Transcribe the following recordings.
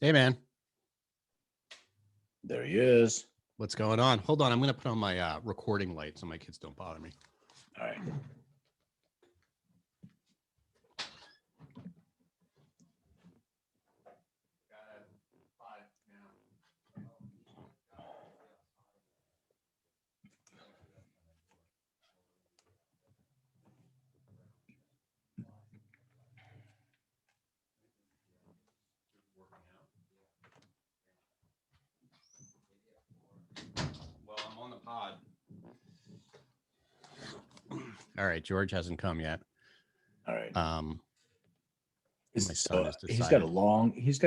Hey, man. There he is. What's going on? Hold on. I'm going to put on my recording light so my kids don't bother me. All right. Well, I'm on the pod. All right. George hasn't come yet. All right. My son has decided. He's got a long, he's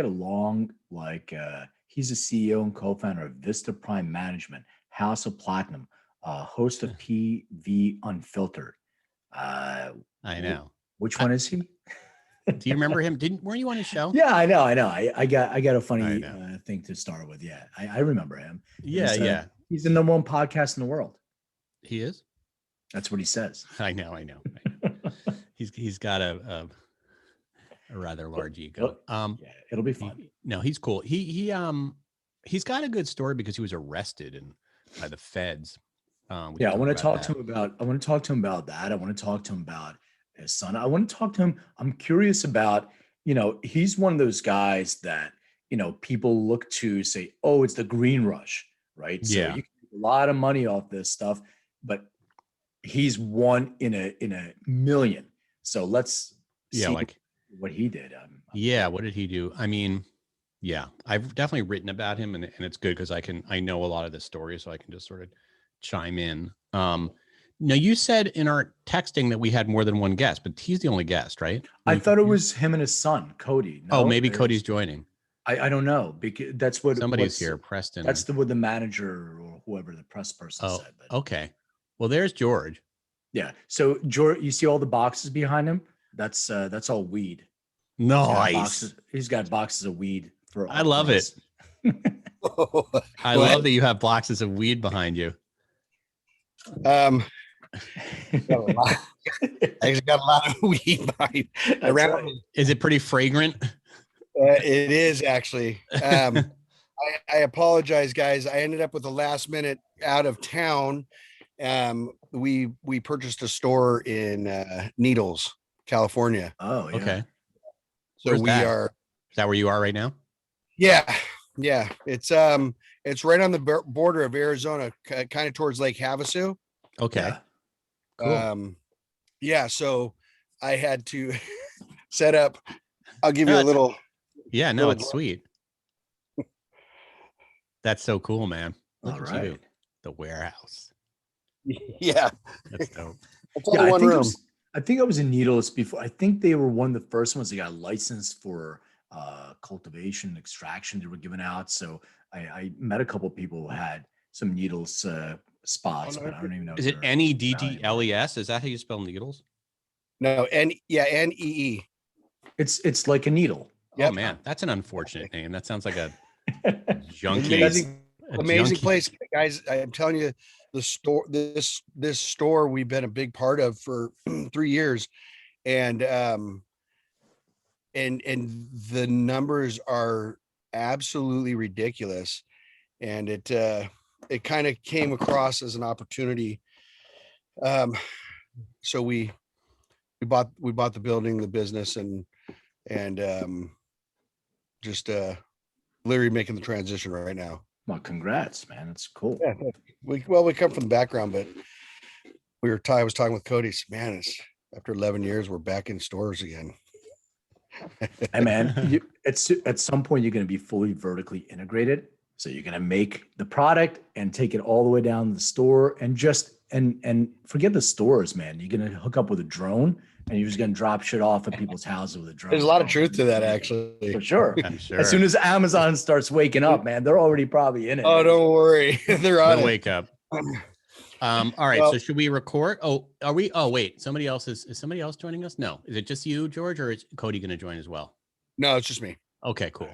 a CEO and co-founder of Vista Prime Management, House of Platinum, host of PV Unfiltered. I know. Which one is he? Do you remember him? Weren't you on his show? Yeah, I know. I got a funny thing to start with. Yeah, I remember him. Yeah. He's the number one podcast in the world. He is? That's what he says. I know. He's got a rather large ego. Yeah, it'll be fun. He's cool. He's got a good story because he was arrested by the feds. I want to talk to him about that. I want to talk to him about his son. I want to talk to him. I'm curious about, he's one of those guys that, people look to say, oh, it's the green rush, right? So you can make a lot of money off this stuff, but he's one in a million. So let's see what he did. What did he do? I mean, I've definitely written about him, and it's good because I know a lot of the story, so I can just sort of chime in. Now, you said in our texting that we had more than one guest, but he's the only guest, right? I thought it was him and his son, Cody. No, maybe Cody's joining. I don't know, because that's what somebody's here, Preston. That's what the manager or whoever the press person said. But. Okay. Well, there's George. Yeah. So George, you see all the boxes behind him? That's all weed. Nice. He's got boxes of weed for. I love it. I love that you have boxes of weed behind you. I actually got a lot of weed behind around me. Is it pretty fragrant? It is actually. I apologize, guys. I ended up with a last minute out of town. We purchased a store in Needles, California. Oh, yeah. Okay. So Is that where you are right now? Yeah. It's right on the border of Arizona, kind of towards Lake Havasu. Okay. Yeah. Cool. So I had to set up. I'll give you a little. Yeah, no, it's sweet. That's so cool, man. All right. You. The warehouse. Yeah. That's dope. One room. I think I was in Needles before. I think they were one of the first ones that got licensed for cultivation, extraction. They were giving out. So I met a couple of people who had some Needles spots, but I don't even know. Is it NEDDLES? Is that how you spell Needles? No, NEE. It's like a needle. Oh man, that's an unfortunate name. That sounds like a junkie. Amazing place, guys. I'm telling you, the store, this store we've been a big part of for 3 years, and the numbers are absolutely ridiculous, and it kind of came across as an opportunity. So we bought the building, the business, and just literally making the transition right now. Well, congrats, man. That's cool. Yeah, we come from the background, but I was talking with Cody. Man, it's after 11 years, we're back in stores again. Hey, man, at some point you're going to be fully vertically integrated. So you're going to make the product and take it all the way down to the store, and and forget the stores, man. You're going to hook up with a drone, and you're just going to drop shit off at people's houses with a drone. There's a lot of truth to that, actually. For sure. I'm sure. As soon as Amazon starts waking up, man, they're already probably in it. Oh, don't worry. They're on it. Wake up. All right. So should we record? Oh, are we? Oh, wait. Somebody else is somebody else joining us? No. Is it just you, George, or is Cody going to join as well? No, it's just me. Okay, cool.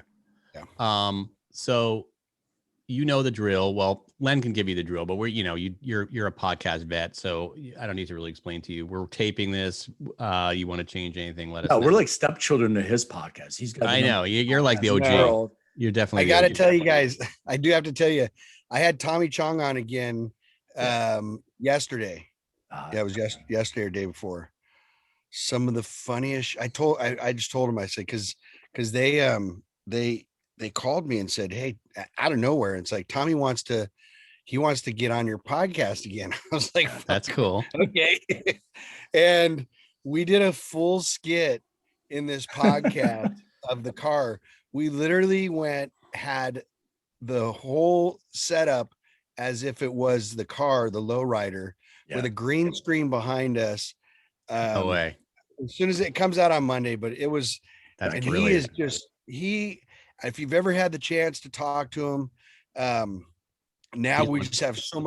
Yeah. So you know the drill. Well, Len can give you the drill, but you're a podcast vet, so I don't need to really explain to you. We're taping this. You want to change anything? Let us know. We're like stepchildren to his podcast. He's got. I know you're like the OG. You're definitely. I got to tell you guys, I do have to tell you, I had Tommy Chong on again yesterday. Yeah, it was yesterday or day before. Some of the funniest. I just told him, I said, because they called me and said, hey, out of nowhere, it's like Tommy wants to get on your podcast again. I was like, that's cool. Okay. And we did a full skit in this podcast of the car. We literally had the whole setup as if it was the car, the lowrider, with a green screen behind us. No way. As soon as it comes out on Monday, but it was, that's and brilliant. if you've ever had the chance to talk to him, now we just have so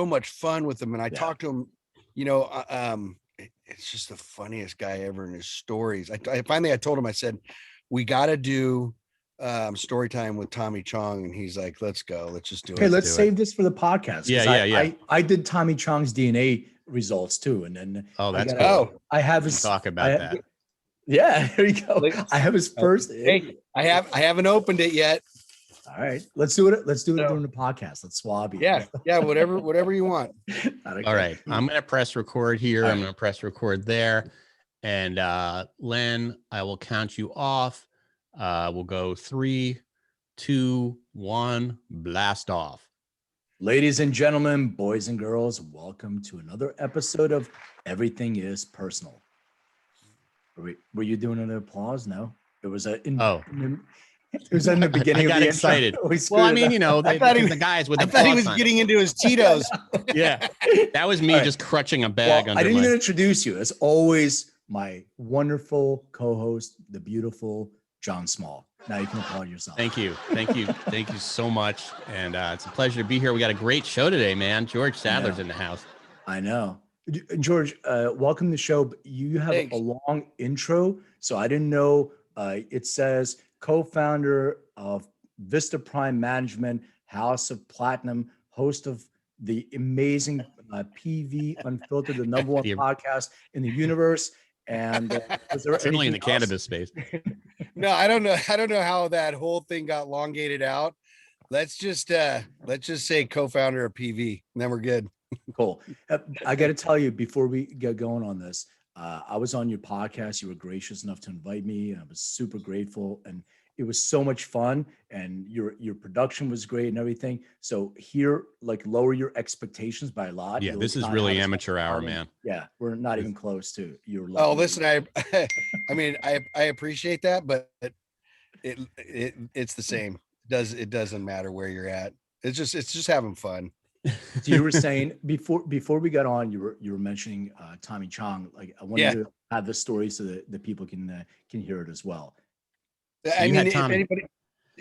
much fun with him. And I talked to him, it's just the funniest guy ever in his stories. I finally told him, I said, we got to do story time with Tommy Chong. And he's like, let's go. Let's just do it. Okay, let's save this for the podcast. Yeah. I did Tommy Chong's DNA results too. And then that's cool. I have his talk about that. Yeah, there you go. I have his first. Hey, I haven't opened it yet. All right, let's do it. Let's do it during the podcast. Let's swab you. Yeah, whatever you want. All right, I'm gonna press record here. I'm gonna press record there, and Len, I will count you off. We'll go 3, 2, 1, blast off. Ladies and gentlemen, boys and girls, welcome to another episode of Everything is Personal. Were you doing an applause? No, it was it was in the beginning. I got excited. Well, I mean, the guys with the. I thought he was getting into his Tito's. Yeah, that was me just crutching a bag. I didn't even introduce you. As always, my wonderful co-host, the beautiful John Small. Now you can applaud yourself. Thank you so much, and it's a pleasure to be here. We got a great show today, man. George Sadler's in the house. I know, George. Welcome to the show. But you have a long intro, so I didn't know. It says co-founder of Vista Prime Management, House of Platinum, host of the amazing PV Unfiltered, the number one podcast in the universe. And certainly in the cannabis space. No, I don't know. I don't know how that whole thing got elongated out. Let's just say co-founder of PV, and then we're good. Cool. I got to tell you before we get going on this, I was on your podcast. You were gracious enough to invite me, and I was super grateful. And it was so much fun, and your production was great and everything. So here, lower your expectations by a lot. Yeah, this is really amateur hour, man. Yeah, we're not even close to your level. Oh, listen, I mean, I appreciate that, but it's the same. It doesn't matter where you're at. It's just having fun. So you were saying before we got on, you were mentioning Tommy Chong. Like, I wanted to have the story so that the people can hear it as well. So I mean, if anybody,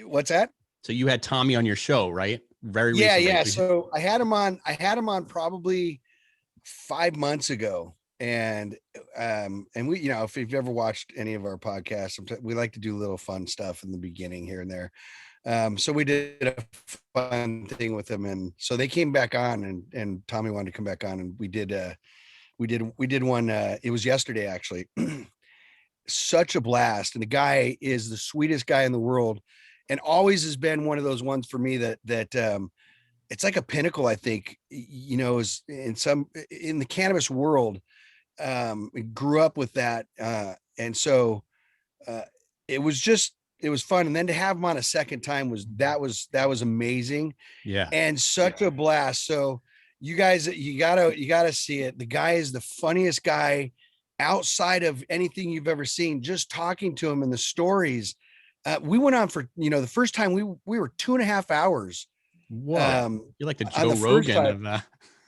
what's that? So you had Tommy on your show, right? Very recently. Yeah. So I had him on probably 5 months ago, and we, if you've ever watched any of our podcasts, we like to do little fun stuff in the beginning here and there. So we did a fun thing with them, and so they came back on, and Tommy wanted to come back on, and we did one. It was yesterday, actually. Such a blast, and the guy is the sweetest guy in the world, and always has been one of those ones for me that it's like a pinnacle. I think, is in the cannabis world. Grew up with that, and so it was fun, and then to have him on a second time was amazing. Yeah, and such a blast. So you guys, you gotta see it. The guy is the funniest guy outside of anything you've ever seen. Just talking to him and the stories, we went on for the first time we were 2.5 hours. Whoa, you're like the Joe Rogan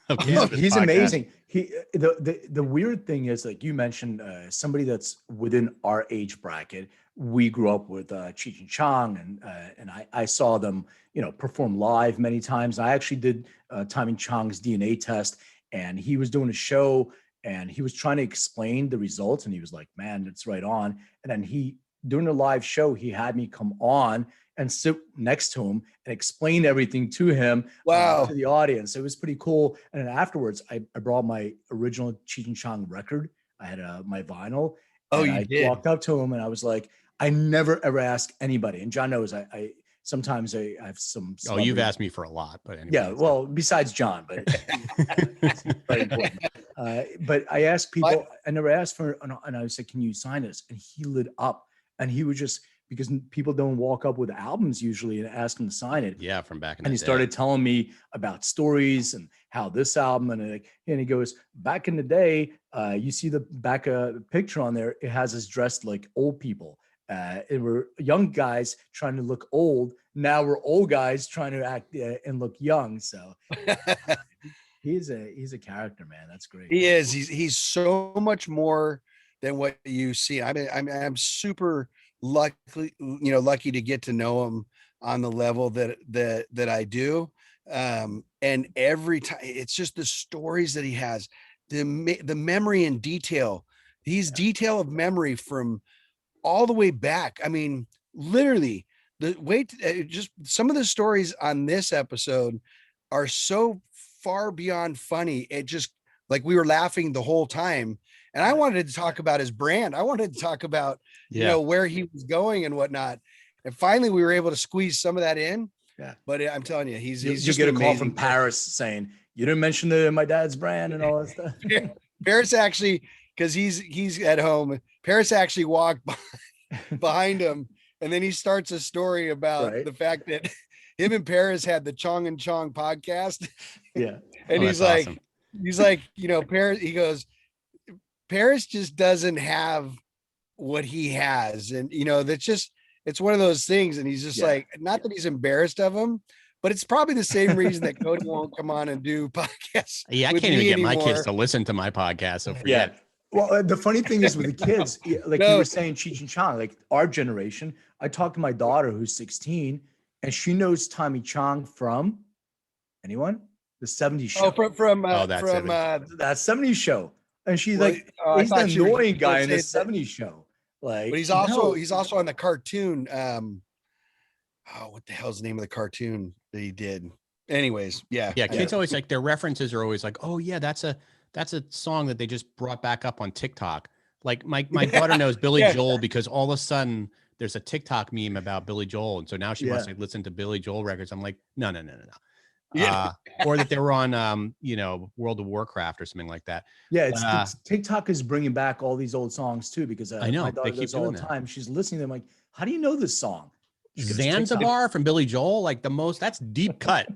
of he's amazing. The weird thing is, like you mentioned, somebody that's within our age bracket. We grew up with Cheech and Chong, and I saw them, perform live many times. I actually did Tommy Chong's DNA test, and he was doing a show, and he was trying to explain the results, and he was like, "Man, it's right on." And then during the live show, he had me come on and sit next to him and explain everything to him. Wow. To the audience. It was pretty cool. And then afterwards, I brought my original Cheech and Chong record. I had my vinyl. Oh, I walked up to him and I was like, I never ever ask anybody. And John knows I sometimes I have some. Oh, you've asked me for a lot, but anyway. Yeah, well, besides John, but it's very important. But I asked people, I never asked for, and I said, "Can you sign this?" And he lit up, and he would just, because people don't walk up with albums usually and ask him to sign it. Yeah, from back in the day. And he started telling me about stories and how this album, and he goes, back in the day, you see the back picture on there, it has us dressed like old people. It were young guys trying to look old. Now we're old guys trying to act and look young. So he's a character, man. That's great. He is. He's so much more than what you see. I mean, I'm super lucky to get to know him on the level that I do. And every time, it's just the stories that he has, the memory and detail. He's detail of memory from all the way back. I mean, literally the way just some of the stories on this episode are so far beyond funny. It just, like, we were laughing the whole time. And I wanted to talk about his brand. I wanted to talk about, where he was going and whatnot. And finally we were able to squeeze some of that in. Yeah. But I'm telling you, he's just get a call from Paris saying, "You didn't mention my dad's brand and all that stuff." Paris actually, because he's at home. Paris actually walked behind him, and then he starts a story about the fact that him and Paris had the Chong and Chong podcast. Yeah. And he's like, awesome. Paris, he goes, Paris just doesn't have what he has. And, it's one of those things. And he's just like, not that he's embarrassed of him, but it's probably the same reason that Cody won't come on and do podcasts. Yeah, I can't even get my kids to listen to my podcast. So forget. Yeah. Well, the funny thing is with the kids, like you were saying, Cheech and Chong, like our generation, I talked to my daughter who's 16, and she knows Tommy Chong from anyone? The 70s show. Oh, from that 70s show. And she's like, he's the annoying guy in the 70s show. Like, but he's also on the cartoon. What the hell's the name of the cartoon that he did? Anyways, yeah. Kids always like, their references are always like, oh yeah, that's a song that they just brought back up on TikTok. Like my daughter knows Billy Joel because all of a sudden there's a TikTok meme about Billy Joel, and so now she wants to listen to Billy Joel records. I'm like, no. Yeah. Or that they were on World of Warcraft or something like that. Yeah, it's TikTok is bringing back all these old songs too, because I know my daughter does all the time. She's listening to them like, how do you know this song? Zanzibar from Billy Joel, like that's deep cut.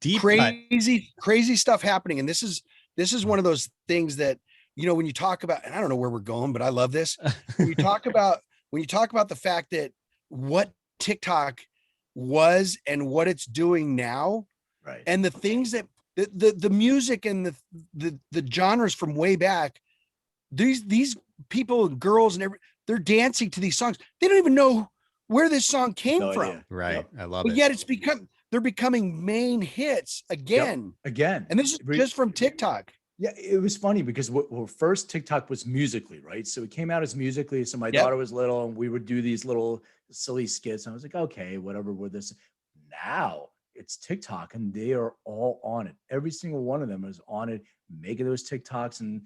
Crazy stuff happening. And this is one of those things that, when you talk about, and I don't know where we're going, but I love this. When you talk about the fact that what TikTok was and what it's doing now, right, and the things that the music and the genres from way back, these people and girls and they're dancing to these songs. They don't even know where this song came from. Idea. Right. Yep. I love but it. Yet they're becoming main hits again. And this is just from TikTok. Yeah, it was funny because first TikTok was Musically, right? So it came out as Musically. So my daughter was little, and we would do these little silly skits. And I was like, okay, whatever with this. Now it's TikTok, and they are all on it. Every single one of them is on it, making those TikToks and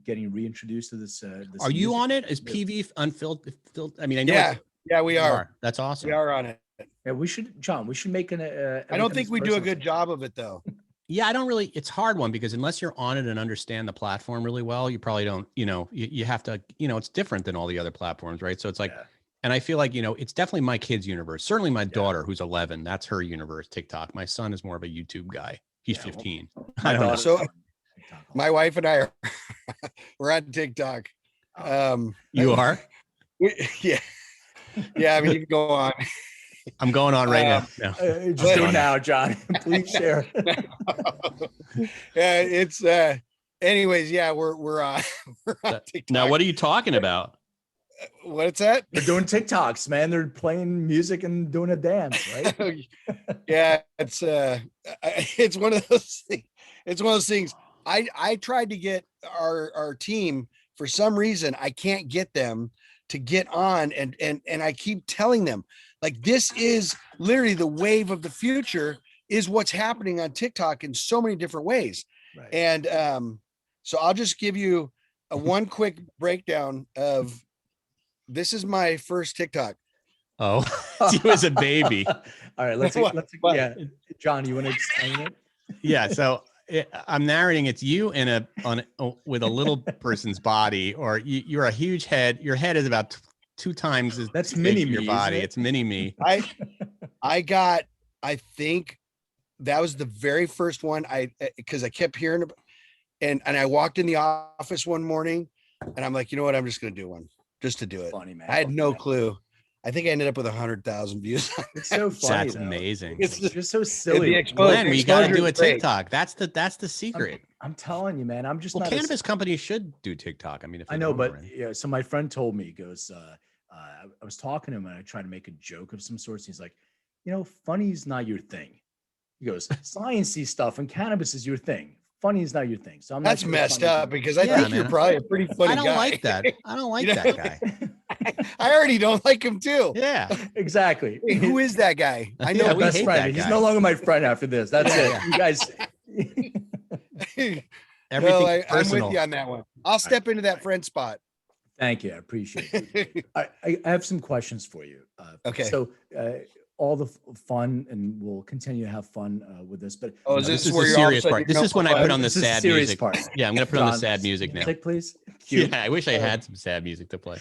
getting reintroduced to this. Are you music. on it? Is PV unfiltered? I mean, I know. Yeah, we are. That's awesome. We are on it. Yeah, we should make an. I don't think we do a good job of it though. Yeah, I don't really. It's a hard one because unless you're on it and understand the platform really well, you probably don't. You have to. It's different than all the other platforms, right? So it's like, and I feel like it's definitely my kid's universe. Certainly my daughter, who's 11, that's her universe. TikTok. My son is more of a YouTube guy. He's 15. I don't know. So my wife and I we're on TikTok. You are? Yeah. Yeah, I mean, you can go on. I'm going on right now. Just do it now, John. Please share. Yeah, it's anyways, yeah, we're on TikTok. Now, what are you talking about? What's that? They're doing TikToks, man. They're playing music and doing a dance, right? Yeah, it's one of those things. It's one of those things. I tried to get our team, for some reason I can't get them to get on, and I keep telling them, like, this is literally the wave of the future, is what's happening on TikTok in so many different ways. Right. And so I'll just give you one quick breakdown of, this is my first TikTok. Oh, you as a baby. All right, let's What? yeah. John, you want to explain it? Yeah. So I'm narrating it's you in with a little person's body, or you're a huge head. Your head is about two times as That's big mini as your me, body. isn't it? It's mini me. I think that was the very first one because I kept hearing, and I walked in the office one morning and I'm like, you know what? I'm just going to do one just to do it. Funny, man. I had no clue. I think I ended up with 100,000 views. It's so funny. That's amazing. It's just so silly. Glenn, we got to do a exposure is great. TikTok. That's the secret. I'm telling you, man. I'm just Well, not cannabis companies should do TikTok. I mean, if I they know, don't but already. yeah. So my friend told me, he goes, I was talking to him and I tried to make a joke of some sorts. He's like, funny is not your thing. He goes, sciencey stuff and cannabis is your thing. Funny is not your thing. So I'm That's not messed up because I Yeah, think man. you're probably a pretty funny I don't guy. like that. I don't like You know? that guy. I already don't like him too. Yeah. Exactly. Hey, who is that guy? I know Yeah, My we best hate friend. that He's guy. no longer my friend after this. That's Yeah, it. You guys. Everything No, I'm personal. with you on that one. I'll step into that friend spot. Thank you. I appreciate it. I have some questions for you. Okay. So all the fun, and we'll continue to have fun with this. But Oh, No, is this is where the you're all of a serious sudden part. This you're is when I number put on the This is the sad serious music. part. Yeah, I'm gonna put on the John, sad music now. music, please. Cue. Yeah, I wish I had some sad music to play.